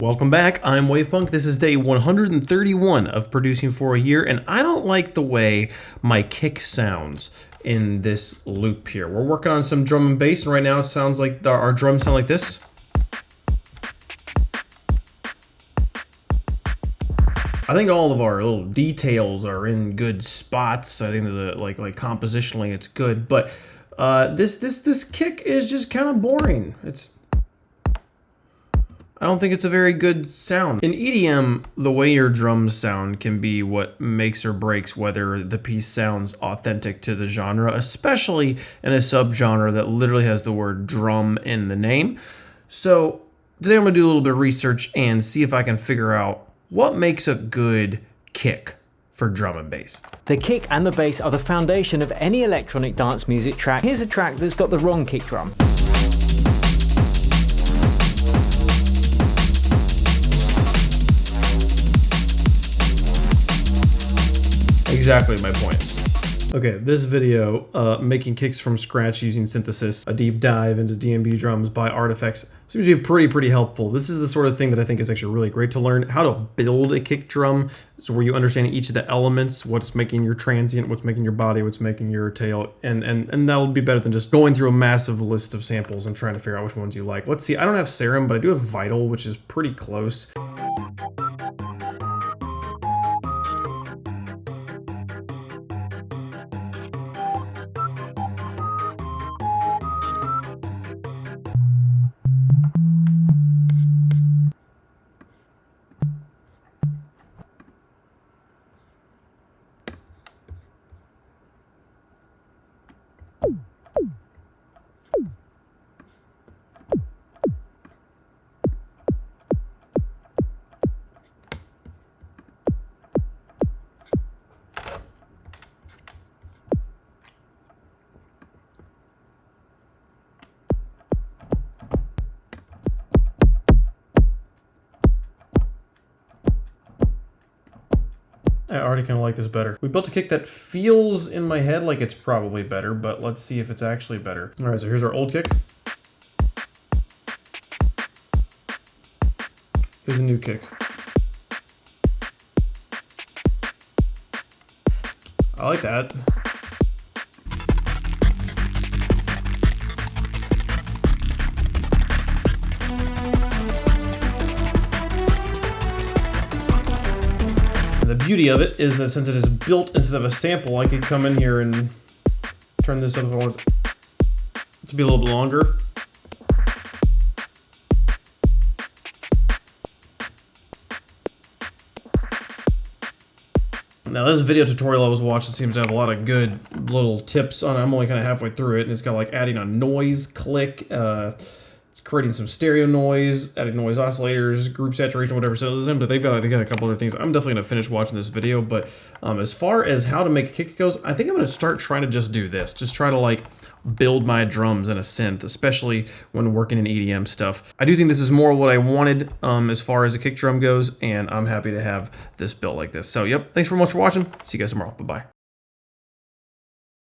Welcome back, I'm Wavepunk. This is day 131 of producing for a year, and I don't like the way my kick sounds in this loop here. We're working on some drum and bass, and right now it sounds like our drums sound like this. I think all of our little details are in good spots. I think that like compositionally it's good, but this kick is just kind of boring. I don't think it's a very good sound. In EDM, the way your drums sound can be what makes or breaks whether the piece sounds authentic to the genre, especially in a subgenre that literally has the word drum in the name. So today I'm gonna do a little bit of research and see if I can figure out what makes a good kick for drum and bass. The kick and the bass are the foundation of any electronic dance music track. Here's a track that's got the wrong kick drum. Exactly my point. Okay, this video, making kicks from scratch using synthesis, a deep dive into DnB drums by Artifacts, seems to be pretty helpful. This is the sort of thing that I think is actually really great to learn, how to build a kick drum, so where you understand each of the elements, what's making your transient, what's making your body, what's making your tail, and that'll be better than just going through a massive list of samples and trying to figure out which ones you like. Let's see, I don't have Serum, but I do have Vital, which is pretty close. I already kind of like this better. We built a kick that feels in my head like it's probably better, but let's see if it's actually better. All right, so here's our old kick. Here's a new kick. I like that. The beauty of it is that since it is built instead of a sample, I could come in here and turn this up if I want it to be a little bit longer. Now this video tutorial I was watching seems to have a lot of good little tips on it. I'm only kind of halfway through it, and it's got like adding a noise click, it's creating some stereo noise, adding noise oscillators, group saturation, whatever. So they've got a couple other things. I'm definitely gonna finish watching this video, but as far as how to make a kick goes, I think I'm gonna start trying to just do this. Just try to like build my drums in a synth, especially when working in EDM stuff. I do think this is more what I wanted as far as a kick drum goes, and I'm happy to have this built like this. So yep, thanks very much for watching. See you guys tomorrow. Bye-bye.